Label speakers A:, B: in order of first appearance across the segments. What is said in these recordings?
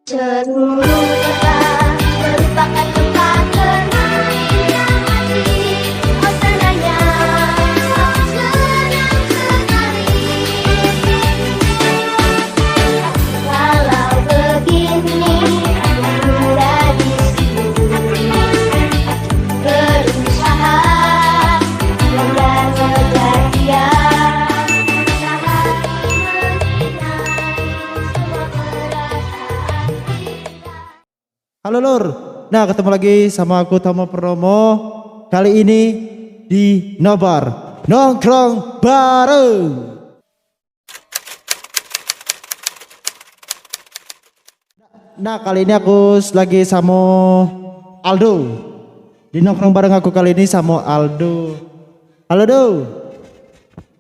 A: Seluruh kota merupakan tempat bermain yang asik. Oh senangnya, oh senang sekali. Kalau begini, anda disuruh berusaha dan berjaya.
B: Halo Lur, nah ketemu lagi sama aku Tama Purnomo. Kali ini di Nobar Nongkrong Bareng. Nah kali ini aku lagi sama Aldo. Di Nongkrong Bareng aku kali ini sama Aldo. Halo Do.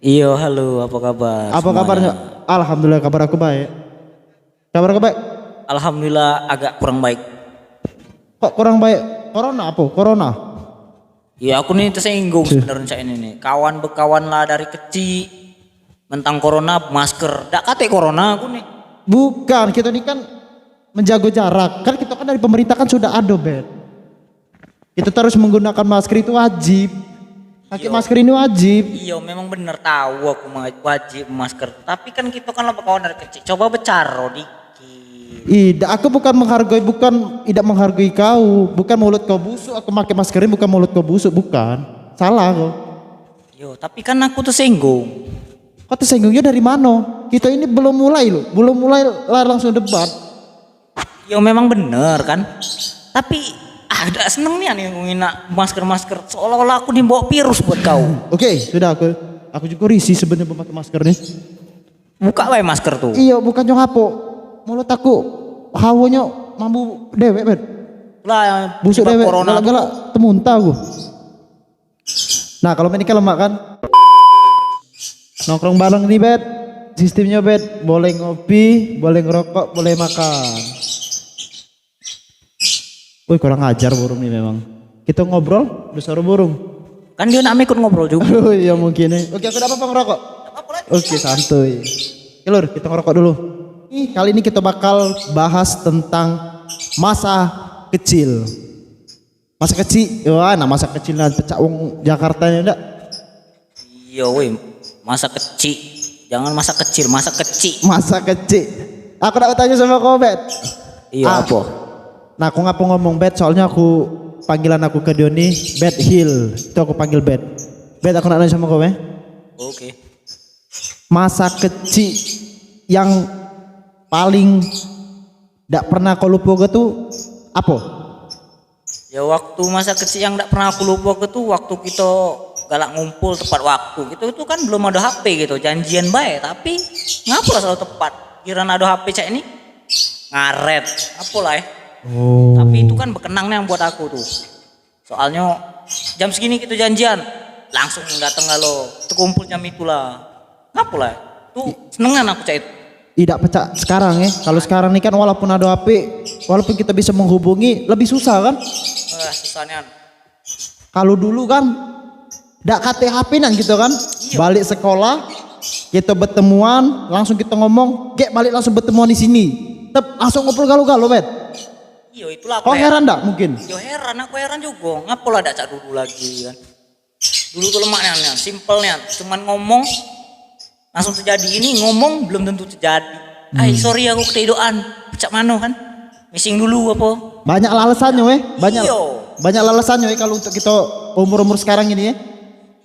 C: Iyo, halo, apa kabar?
B: Apa kabarnya? Alhamdulillah kabar aku baik. Kabar aku baik?
C: Alhamdulillah agak kurang baik.
B: Kok kurang baik? Corona apa? Corona?
C: Ya aku nih tersinggung sebenarnya cak ini nih. Kawan bekawan lah dari kecil. Mentang corona masker. Dak kate corona aku nih.
B: Bukan, kita ini kan menjaga jarak. Kan kita kan dari pemerintah kan sudah ada, Bet. Kita terus menggunakan masker itu wajib. Pakai masker ini wajib.
C: Iya memang bener tahu aku wajib masker. Tapi kan kita kan lah bekawan dari kecil. Coba bercaro dikit.
B: Tidak, aku bukan tidak menghargai kau. Bukan mulut kau busuk, aku pakai masker ini bukan mulut kau busuk, bukan. Salah kau.
C: Yo, tapi kan aku tersinggung.
B: Kau tersinggungnya dari mana? Kita ini belum mulai loh, belum mulai lah langsung debat.
C: Yo memang bener kan. Tapi ada seneng nih ngina masker-masker. Seolah-olah aku dibawa virus buat kau.
B: Oke, sudah aku juga risih sebenarnya memakai masker nih.
C: Buka wae masker tuh.
B: Iya, bukan yang apa. Mulut aku hawanya mambu dewek, Bet.
C: Lah
B: Busuk dewek,
C: corona
B: galak-galak temuntah aku. Nah kalau ini kan lemak kan. Nongkrong bareng nih, Bet. Sistemnya, Bet, boleh ngopi, boleh ngerokok, boleh makan. Wih kurang ajar burung nih memang. Kita ngobrol bersama burung.
C: kan dia nak ikut ngobrol juga.
B: Oh iya mungkin nih. Oke, aku dapat apa ngerokok? Oke, santuy. Oke Lur, kita ngerokok dulu. Kali ini kita bakal bahas tentang masa kecil. Masa kecil, wah, nah masa kecil nanti pecah wong Jakarta ya enggak?
C: Iya weh, masa kecil. Jangan masa kecil, masa kecil.
B: Masa kecil. Aku nak tanya sama kau, Bet.
C: Iya apa?
B: Nah, aku ngapa ngomong Bet, soalnya panggilan aku ke Doni Bet Hill. Itu aku panggil Bet. Bet, aku nak tanya sama kau,
C: Oke.
B: Masa kecil yang paling tidak pernah kau lupa tuh apa?
C: Ya waktu masa kecil yang tidak pernah aku lupa itu waktu kita galak ngumpul tepat waktu. Itu kan belum ada HP gitu, janjian baik. Tapi ngapa selalu tepat? Kira ada HP cak ini ngaret. Apa lah ya?
B: Oh.
C: Tapi itu kan berkenangnya yang buat aku tuh. Soalnya jam segini kita janjian, langsung datang lo. Terkumpul jam itulah. Ngapa lah? Tuh senengan aku cak itu.
B: Tidak pecah sekarang ya. Kalau sekarang nih kan walaupun ada HP, walaupun kita bisa menghubungi, lebih susah kan?
C: Susahnya.
B: Kalau dulu kan ndak kate HP nan gitu kan.
C: Iya.
B: Balik sekolah, kita bertemuan, langsung kita ngomong, "Gek, balik langsung bertemuan di sini." Langsung ngobrol galau-galau, Bet.
C: Iya itulah
B: Kau heran ndak mungkin?
C: Yo heran, aku heran juga. Ngapa lah dak cak dulu lagi kan? Dulu tuh lemaknya, simpelnya, cuman ngomong langsung terjadi. Ini ngomong belum tentu terjadi. Sorry aku ketiduran. Cak mano kan? Missing dulu apa?
B: Banyak alasannya weh,
C: Iyo.
B: banyak alasannya weh kalau untuk kita umur sekarang ini ya.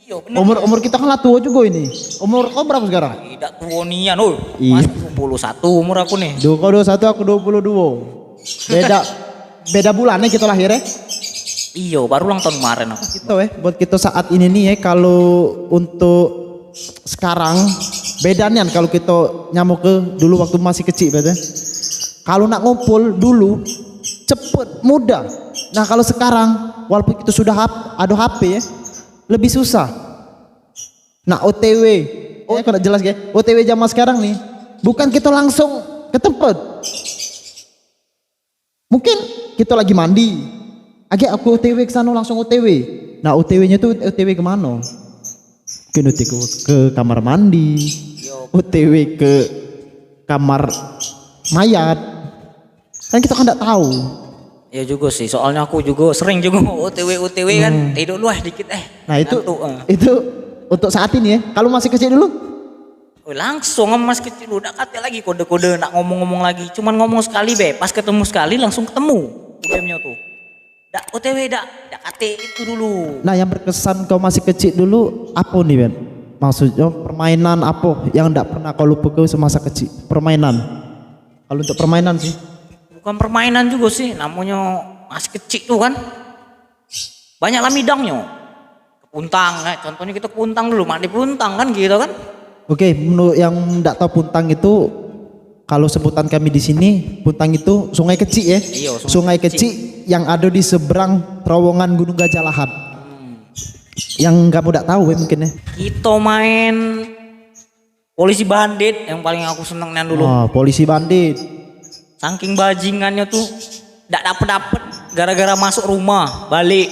C: Iya bener.
B: Umur kita kan lah tua juga ini. Umur kau berapa sekarang?
C: Tidak tua nian, oh.
B: Iya.
C: Masih 21 umur aku nih.
B: Kau 21, aku 22. Beda bulannya kita lahir ya.
C: Iya, baru ulang tahun kemarin aku.
B: Gitu buat kita saat ini nih ya, kalau untuk sekarang bedanya kalau kita nyamuk ke dulu waktu masih kecil betul. Kalau nak ngumpul dulu cepet mudah. Nah kalau sekarang walaupun kita sudah ada HP ya, lebih susah. Nah OTW, kalau jelas ya, OTW zaman sekarang nih bukan kita langsung ke tempat. Mungkin kita lagi mandi, aku OTW ke sana langsung OTW. Nah OTW-nya tuh OTW kemana? Mungkin OTW ke kamar mandi, OTW ke kamar mayat, Kan kita kan nggak tahu.
C: Ya juga sih, soalnya aku juga sering juga OTW kan, tidur lu dikit
B: Nah itu
C: ngantuk,
B: itu untuk saat ini ya. Kalau masih kecil dulu,
C: langsung sama mas kecil udah kata lagi kode-kode nak ngomong-ngomong lagi, cuman ngomong sekali pas ketemu sekali langsung ketemu UGM-nya tuh. Dak OTW dak kate itu dulu.
B: nah yang berkesan kau masih kecil dulu apa nih Ben? Maksudnya permainan apa yang nggak pernah kau lupa kau semasa kecil? Permainan. Kalau untuk permainan sih.
C: Bukan permainan juga sih, namanya masih kecil tuh kan. Banyak lah midangnya. Kepuntang, contohnya kita puntang dulu, mandi puntang kan gitu kan.
B: Oke, menurut yang nggak tahu Puntang itu, kalau sebutan kami di sini, Puntang itu sungai kecil ya.
C: Iya,
B: sungai kecil yang ada di seberang terowongan Gunung Gajah Lahat. Yang nggak mudah tahu ya mungkin ya.
C: Kita main polisi bandit yang paling aku senengnya dulu.
B: Oh, polisi bandit.
C: Saking bajingannya tuh nggak dapet gara-gara masuk rumah balik.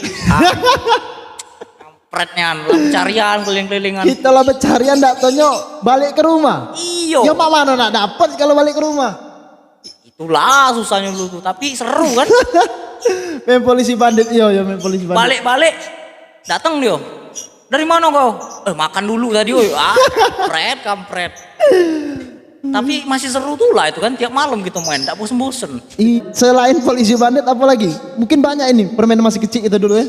C: Kampretnya pencarian keliling-kelingan.
B: Kita lah pencarian nggak tonyo balik ke rumah.
C: Iyo.
B: Ya mak mana nak dapat kalau balik ke rumah.
C: Itulah susahnya dulu tuh, tapi seru kan.
B: Main polisi bandit yo main polisi bandit.
C: Balik datang dia. Dari mana kau? Makan dulu tadi. Kampret. Tapi masih seru tuh lah itu kan, tiap malam kita main, tak bosen-bosen.
B: Selain polisi bandit apa lagi? Mungkin banyak ini permainan masih kecil itu dulu ya.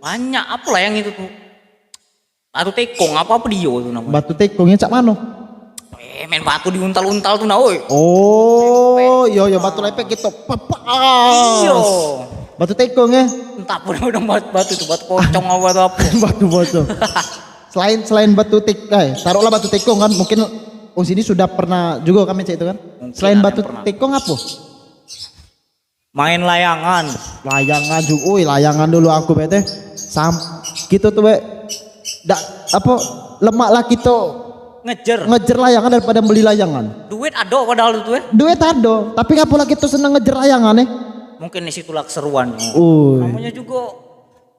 C: Banyak, apalah yang itu tuh. Batu tekong, apa dia tuh namanya.
B: Batu tekongnya cak mano?
C: Main batu diuntal-untal tuh nah, oi.
B: Oh, yo batu lepek gitu.
C: Iyo.
B: Batu tekong ya.
C: Entah pun udah batu itu, batu pocong apa.
B: Batu bocong. Selain batu taruhlah batu tekong kan, mungkin sini sudah pernah juga kami cek itu kan.
C: Mungkin
B: Selain
C: ada
B: batu
C: yang pernah.
B: tekong apa?
C: Main layangan.
B: Layangan juga, layangan dulu aku bete. Gitu tuh apa lemak lah kita ngejer layangan daripada beli layangan.
C: Duit ada padahal itu
B: Duit ada, tapi ngapa lah kita seneng ngejer layangan ya?
C: Mungkin di situlah keseruannya.
B: Uy.
C: Namanya juga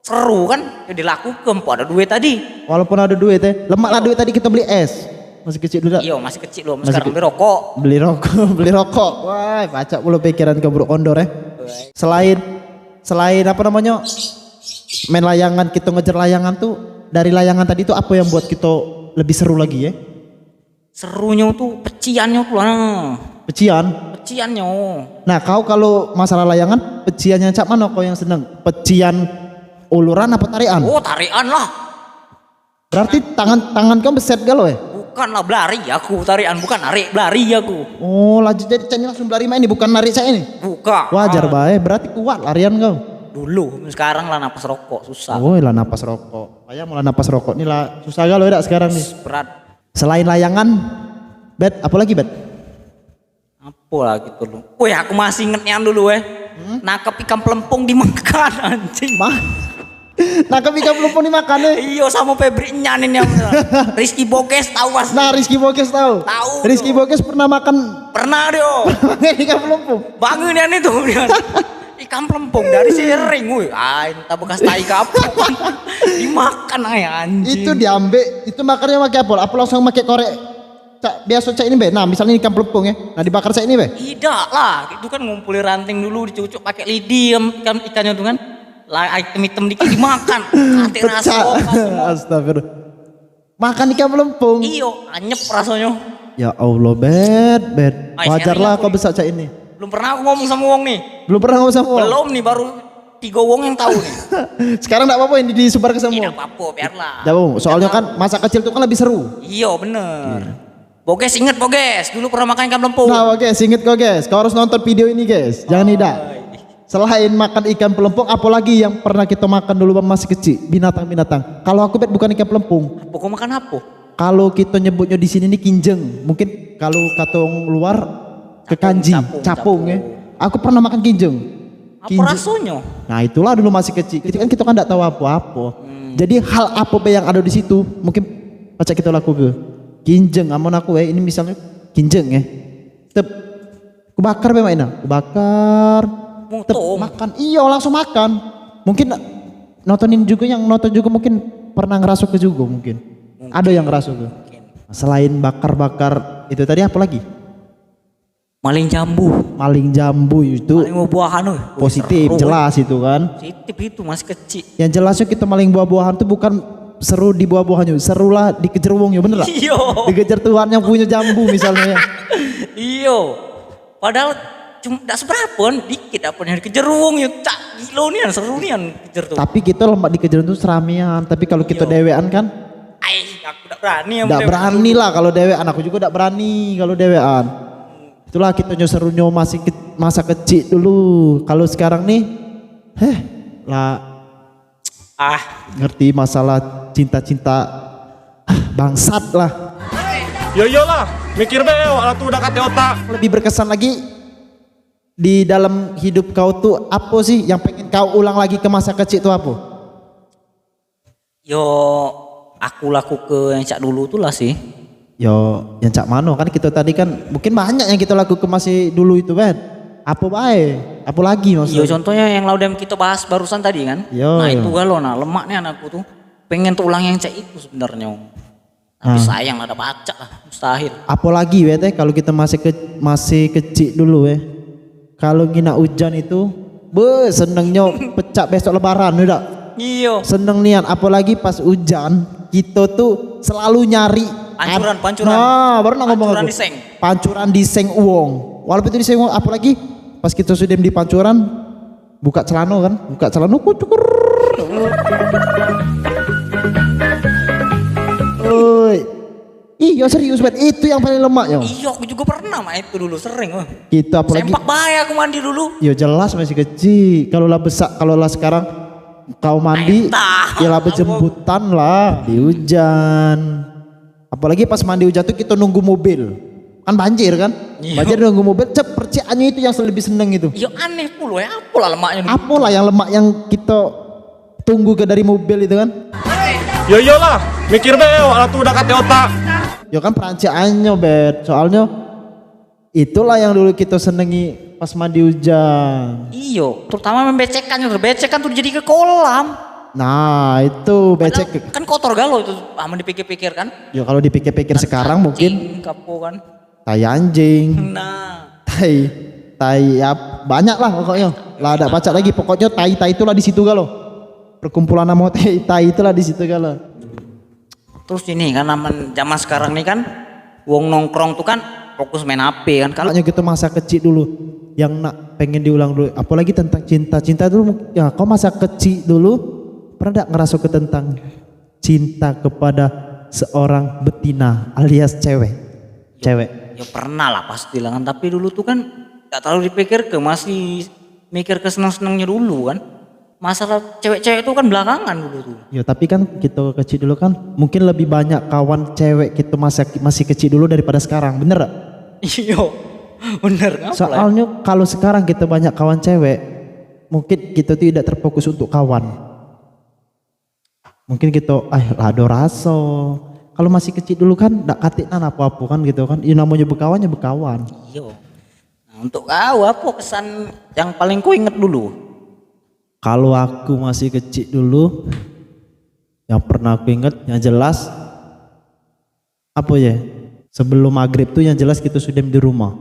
C: seru kan, ya dilakukan, ada duit tadi.
B: Walaupun ada duit ya, lemak lah duit tadi kita beli es. Masih kecil dulu.
C: Iya masih kecil loh, sekarang beli rokok.
B: Beli rokok. Wah, baca pula pikiran ke Bro Kondor ya. Selain apa namanya? Main layangan, kita ngejar layangan tuh, dari layangan tadi tuh apa yang buat kita lebih seru lagi ya?
C: Serunya tuh peciannya tuh lah.
B: Peciannya. Nah, kau kalau masalah layangan, peciannya cak mana kau yang seneng? Pecian uluran apa tarian?
C: Oh, tarian lah.
B: Berarti tangan kau beset galau ya?
C: Bukan lah, belari aku tarian, bukan narik, belari aku.
B: Oh, lanjut jadi caknya langsung belari main ini, bukan narik saya ini.
C: Bukan.
B: Wajar baik, berarti kuat larian kau.
C: Dulu, sekarang lah napas rokok susah.
B: Oh, lah napas rokok. Kayak mulai napas rokok nih lah susah galau ya sekarang nih.
C: Berat.
B: Selain layangan, apa lagi
C: Apa lah gitu loh. Wih, aku masih ingetnya dulu nangkep ikan pelempung dimakan anjing.
B: Nangkep ikan pelempung dimakan ya?
C: Iya sama Febri nyanin yang Rizky Bokes tahu pasti.
B: Nah, Rizky Bokes tahu. Rizky Bokes pernah makan.
C: Pernah dia.
B: Ikan pelempung.
C: Bangun ya itu dia. Ikan pelempung dari sering, woi. Entah bekas tai kapuk. Dimakan anjing.
B: Itu diambil, itu makannya pakai apa? Apa langsung pakai korek? Biasa cak ini nah misalnya ikan pelempung ya. Nah dibakar cak ini
C: Tidak lah, itu kan ngumpulin ranting dulu dicucuk pakai lidi ikannya tuh kan. Item dikit dimakan. Kate rasa semua.
B: Astagfirullah. Makan ikan pelempung.
C: Iyo, anyep rasanya.
B: Ya Allah, bed. Wajarlah kau besar cak ini.
C: Belum pernah aku ngomong sama wong nih.
B: Belum pernah ngomong sama wong.
C: Belum nih, baru 3 wong yang tahu nih.
B: Sekarang enggak apa-apa ini disebar ke semua.
C: Tidak apa-apa, biarlah.
B: Soalnya kan masa kecil itu kan lebih seru.
C: Iya, bener. Boges inget Boges, dulu pernah makan ikan pelempung.
B: Nah, oke, inget kok guys. Kau harus nonton video ini guys. Jangan tidak. Selain makan ikan pelempung, apalagi yang pernah kita makan dulu masih kecil? Binatang-binatang. Kalau aku bukan ikan pelempung.
C: Kau makan apa?
B: Kalau kita nyebutnya di sini nih kinjeng. Mungkin kalau katong luar ke kanji, capung ya. Aku pernah makan kinjeng.
C: Apa rasanya?
B: Nah, itulah dulu masih kecil. Kan kita kan enggak tahu apa-apa. Jadi hal apa yang ada di situ mungkin pacak kita lakukan. Kinjeng, amun aku ini misalnya kinjeng ya. Tep kubakar be mainan. Kubakar. Makan. Iya, langsung makan. Mungkin nontonin juga yang nonton juga mungkin pernah ngerasuk ke juga mungkin. Ada yang ngerasuk ke. Selain bakar-bakar itu tadi apa lagi?
C: Maling jambu.
B: Maling jambu itu
C: Maling buah-buahan.
B: positif,
C: Seru,
B: jelas itu kan.
C: Positif itu masih kecil.
B: Yang jelasnya kita maling buah-buahan tuh bukan seru di buah-buahannya, seru lah dikejar wong ya, bener lah.
C: Iyo.
B: Dikejar Tuhan yang punya jambu misalnya.
C: Iyo. Padahal cuma tak seberapa, dikit apa yang dikejar wong ya. Cak gilo nian, seru nian kejar tuh.
B: Tapi kita lomba dikejar itu seramian. Tapi kalau kita dewean kan,
C: Aku tak berani.
B: tidak berani lah kalau dewean. Aku juga tidak berani kalau dewean. Itulah kita serunya masih masa kecil dulu. Kalau sekarang nih, lah ngerti masalah cinta-cinta bangsat lah.
D: Yo lah, mikir be, waktu tuh udah kate otak.
B: Lebih berkesan lagi di dalam hidup kau tuh apa sih yang pengen kau ulang lagi ke masa kecil itu apa?
C: Yo, aku laku ke yang cak dulu tuh lah sih.
B: Yo, yang cak mano kan kita tadi kan mungkin banyak yang kita lakukan masih dulu itu kan. Apa baik? Apa lagi
C: Yo,
B: maksudnya?
C: contohnya yang laudem kita bahas barusan tadi kan.
B: Yo,
C: Nah
B: yo.
C: itu galau, nah lemaknya anakku tuh pengen tuh ulang yang cak itu sebenarnya. Tapi sayang ada baca lah, mustahil.
B: Apalagi ya teh kalau kita masih kecil dulu ya. Kalau ngina hujan itu, senengnya pecah besok lebaran udah.
C: Iyo.
B: Seneng nian, apalagi pas hujan kita tuh selalu nyari
C: Pancuran.
B: Nah, baru nak ngomong
C: Pancuran
B: aku.
C: diseng.
B: Pancuran diseng uang. Walaupun itu diseng uang, apalagi pas kita sudah di pancuran buka celana kan, buka celana kucukur. Oi. Iya serius banget, itu yang paling lemak ya.
C: Iya, aku juga pernah mah itu dulu sering.
B: Kita apalagi
C: Sempak bahaya aku mandi dulu.
B: ya jelas masih kecil. Kalau lah besar, kalau lah sekarang kau mandi,
C: Entah.
B: ya lah berjemputan lah di hujan. Apalagi pas mandi hujan tuh kita nunggu mobil, kan banjir kan?
C: Iya.
B: Banjir nunggu mobil, percikannya itu yang lebih seneng itu.
C: Iya aneh pula ya, apalah lemaknya dulu.
B: Apalah yang lemak yang kita tunggu ke dari mobil itu kan?
D: Yo lah, mikir be, waktu tuh udah kate otak.
B: Ya kan peranciannya bet, soalnya itulah yang dulu kita senengi pas mandi hujan.
C: Iyo, terutama membecekannya, becekan tuh jadi ke kolam.
B: Nah itu becek.
C: Padahal kan kotor galau itu, aman dipikir-pikir kan.
B: Ya kalau dipikir-pikir sekarang mungkin
C: Cing, kapo kan.
B: tai anjing,
C: Nah,
B: tai ya banyak lah pokoknya. Lah ada baca lagi pokoknya tai itulah di situ galau. Perkumpulan nama tai itulah di situ galau.
C: terus ini kan zaman sekarang nih kan, wong nongkrong tuh kan fokus main HP kan. Kalau
B: Kalau kita masa kecil dulu yang nak pengen diulang dulu, apalagi tentang cinta dulu. Ya kau masa kecil dulu pernah tidak ngerasa ke tentang cinta kepada seorang betina alias cewek?
C: ya pernah lah pasti lah kan, tapi dulu tuh kan gak terlalu dipikir ke, masih mikir ke senang-senangnya dulu kan. Masalah cewek-cewek itu kan belakangan dulu tuh.
B: Ya tapi kan kita kecil dulu kan mungkin lebih banyak kawan cewek kita masih kecil dulu daripada sekarang, bener gak?
C: Iya, bener ngapa lah.
B: Soalnya kalau sekarang kita banyak kawan cewek, mungkin kita tidak terfokus untuk kawan. Mungkin kita lado raso. Kalau masih kecil dulu kan ndak katinan apa-apa kan gitu kan. Ya namanya berkawan ya berkawan.
C: Iya. Nah, untuk kau apa kesan yang paling kau inget dulu?
B: Kalau aku masih kecil dulu, yang pernah aku inget yang jelas apa ya? Sebelum maghrib tuh yang jelas kita sudah di rumah.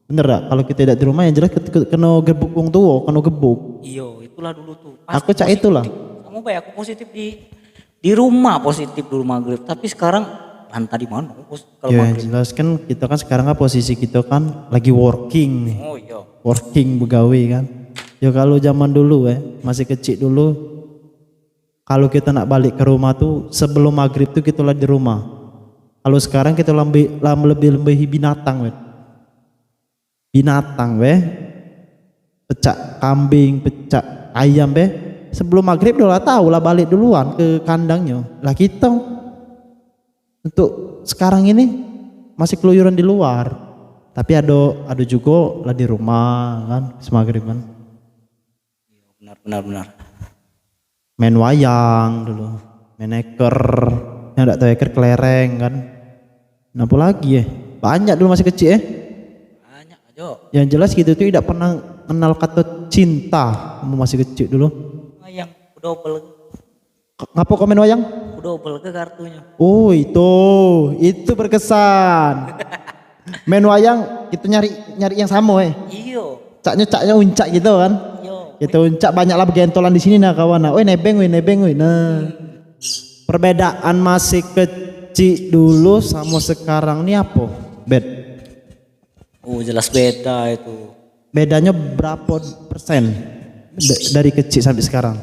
B: Bener gak? Kalau kita tidak di rumah yang jelas kita kena gebuk wong tua, kena gebuk.
C: Iya, itulah dulu tuh.
B: Aku cak itulah.
C: Kamu baik, aku positif di rumah, positif dulu maghrib. Tapi sekarang entah di mana kalau
B: Ya yang
C: maghrib.
B: jelas kan kita kan sekarang kan posisi kita kan lagi working nih.
C: Oh iya.
B: Working begawe kan. Ya kalau zaman dulu masih kecil dulu, kalau kita nak balik ke rumah tuh sebelum maghrib tuh kita lah di rumah. Kalau sekarang kita lebih binatang binatang pecak kambing, pecak ayam sebelum maghrib udah tahu lah balik duluan ke kandangnya. Lah kita untuk sekarang ini masih keluyuran di luar, tapi ada juga lah di rumah kan semaghrib kan.
C: Benar.
B: Main wayang dulu, main eker, yang tidak tahu eker kelereng kan. Apa lagi banyak dulu masih kecil
C: Banyak aja.
B: Yang jelas gitu tuh tidak pernah kenal kata cinta kamu masih kecil dulu.
C: Yang double,
B: Ngapa kau main wayang?
C: double ke kartunya.
B: Oh itu berkesan. Main wayang kita nyari yang sama
C: Iyo.
B: caknya uncak gitu kan.
C: Iyo.
B: Kita uncak banyak lah gentolan di sini nah kawan. Woi nebeng woi. Nah. Perbedaan masih kecil dulu sama sekarang nih apa?
C: Oh jelas beda itu.
B: Bedanya berapa persen dari kecil sampai sekarang?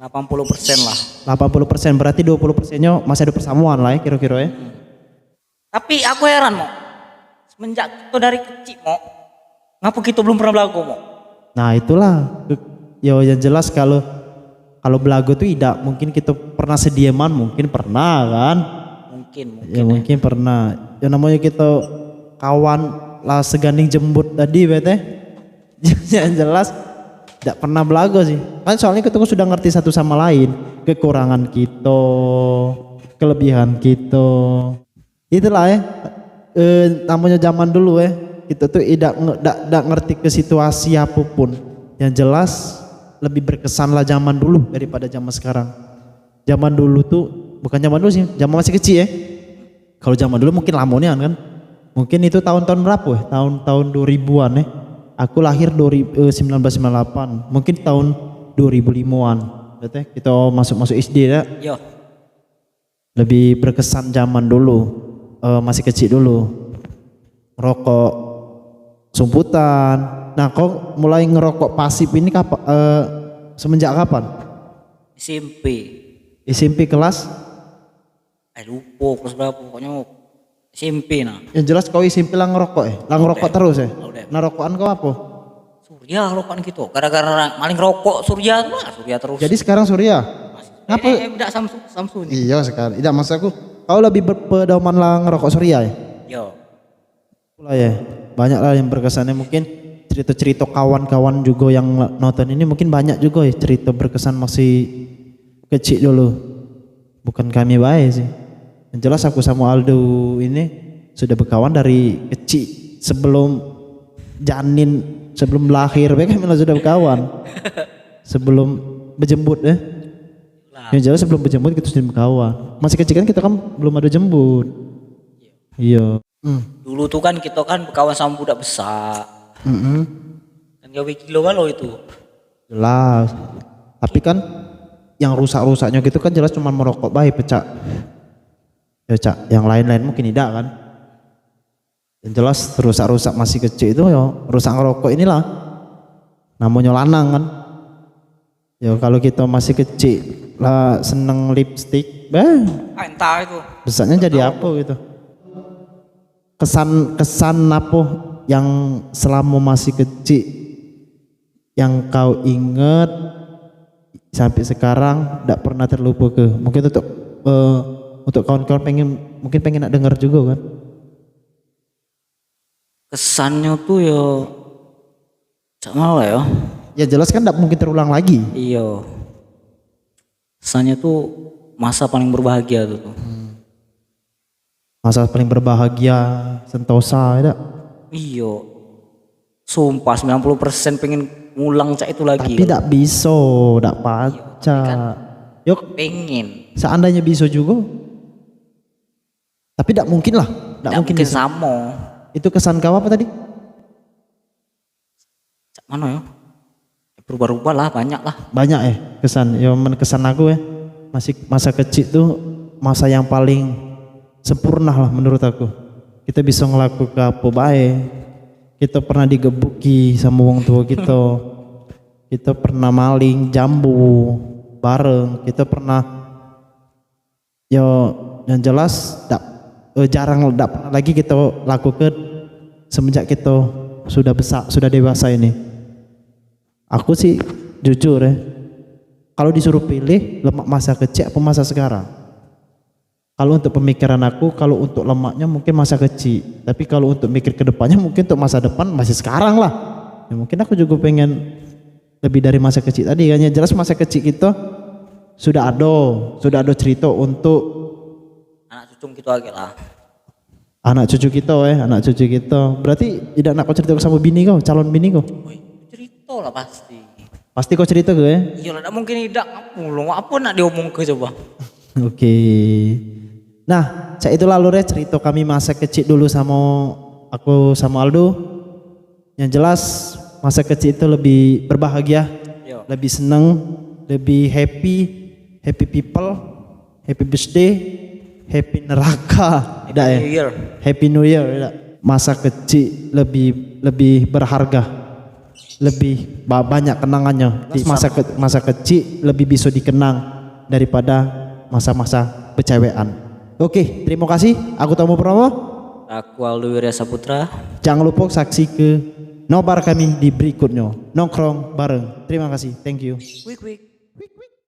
C: 80% lah.
B: 80%, berarti 20%-nya masih ada persamaan lah ya kira-kira ya.
C: Tapi aku heran Mo. Semenjak itu dari kecil Mo. Ngapa kita belum pernah belagu Mo?
B: Nah itulah ya yang jelas kalau belagu tuh tidak mungkin kita pernah sediaman, mungkin pernah kan. Mungkin pernah. Ya namanya kita kawan lah seganding jembut tadi bete. Yang jelas tidak pernah belagu sih. Kan soalnya kita sudah ngerti satu sama lain, kekurangan kita, kelebihan kita. Itulah ya. Namanya zaman dulu ya. Kita tuh tidak ngerti ke situasi apapun. Yang jelas lebih berkesan lah zaman dulu daripada zaman sekarang. Zaman dulu tuh bukan zaman dulu sih, zaman masih kecil ya. Kalau zaman dulu mungkin lamanya kan. Mungkin itu tahun-tahun berapa ya? Tahun 2000-an ya. Aku lahir 1998, mungkin tahun 2005-an. Berarti kita masuk SD ya.
C: Yo.
B: Lebih berkesan zaman dulu, masih kecil dulu. Rokok sumputan. Nah, kau mulai ngerokok pasif ini kapan? Semenjak kapan?
C: SMP.
B: SMP kelas?
C: Lupa kelas berapa pokoknya SMP nah.
B: Yang jelas kau SMP lah ngerokok ya? Lah ngerokok terus ya? Nah rokokan kau apa?
C: Surya rokokan gitu. Gara-gara maling rokok Surya terus.
B: Jadi sekarang Surya? Ngapa?
C: Tidak Samsung.
B: Iya sekarang. Tidak maksud aku. Kau lebih berpedoman lah ngerokok Surya ya?
C: Yo.
B: Itulah ya. Banyak lah yang berkesannya mungkin cerita-cerita kawan-kawan juga yang nonton ini mungkin banyak juga ya cerita berkesan masih kecil dulu. Bukan kami baik sih. Yang jelas aku sama Aldo ini sudah berkawan dari kecil sebelum janin, sebelum lahir kami sudah berkawan. Sebelum berjemput ya. Yang jelas sebelum berjemput kita sudah berkawan. Masih kecil kan kita kan belum ada jemput. Iya.
C: Dulu tuh kan kita kan berkawan sama budak besar. Kan gawe kilo kalau itu.
B: Jelas. Tapi kan yang rusak-rusaknya gitu kan jelas cuma merokok baik pecah. Ya cak, yang lain-lain mungkin tidak kan. Yang jelas rusak-rusak masih kecil itu ya rusak ngerokok inilah. Namanya lanang kan. Ya kalau kita masih kecil lah seneng lipstick,
C: Entah itu.
B: besarnya jadi apa gitu. Kesan apa yang selama masih kecil yang kau ingat sampai sekarang tidak pernah terlupa ke mungkin untuk kawan-kawan mungkin pengen nak dengar juga kan.
C: Kesannya tuh ya sama lah ya.
B: Ya jelas kan tidak mungkin terulang lagi.
C: Iya. Kesannya tuh masa paling berbahagia tuh.
B: Masa paling berbahagia Sentosa ya.
C: Iya. Sumpah 90% pengen ngulang cak itu lagi.
B: Tapi tidak bisa, tidak paca. Yuk,
C: pengen.
B: seandainya bisa juga. Tapi tidak mungkin lah, tidak mungkin bisa.
C: sama.
B: Itu kesan kau apa tadi?
C: Cak mana ya? Berubah-ubah lah, banyak lah.
B: Banyak ya kesan. Ya kesan aku ya. Masih masa kecil tuh masa yang paling sempurna lah menurut aku. Kita bisa ngelakukan apa baik. Kita pernah digebuki sama wong tua kita. Kita pernah maling jambu bareng. Kita pernah yang jelas jarang lagi kita lakukan semenjak kita sudah besar, sudah dewasa ini. Aku sih jujur ya, kalau disuruh pilih lemak masa kecil apa masa sekarang? Kalau untuk pemikiran aku, kalau untuk lemaknya mungkin masa kecil, tapi kalau untuk mikir ke depannya mungkin untuk masa depan masih sekarang lah. Ya, mungkin aku juga pengen lebih dari masa kecil tadi kan. Jelas masa kecil kita sudah ada cerita untuk
C: anak cucu gitu aja lah.
B: anak cucu kita. Berarti tidak nak kau cerita sama bini kau, calon bini kau?
C: Cerita lah pasti.
B: Pasti kau cerita ke ya?
C: Iya lah, mungkin tidak ngulung apa nak diomong ke coba.
B: Oke. Nah, itulah alurnya cerita kami masa kecil dulu sama aku sama Aldo. Yang jelas masa kecil itu lebih berbahagia,
C: Yo.
B: lebih senang, lebih happy, happy people, happy birthday, happy neraka, tidak ya?
C: New Year.
B: Happy New Year, tidak? Masa kecil lebih berharga, lebih banyak kenangannya. Di masa kecil lebih bisa dikenang daripada masa-masa percewekan. Oke, terima kasih. Aku Tomo Purnomo.
C: Aku Aldo Wirya Saputra.
B: Jangan lupa saksi ke nobar kami di berikutnya. Nongkrong bareng. Terima kasih. Thank you.
C: Wik wik.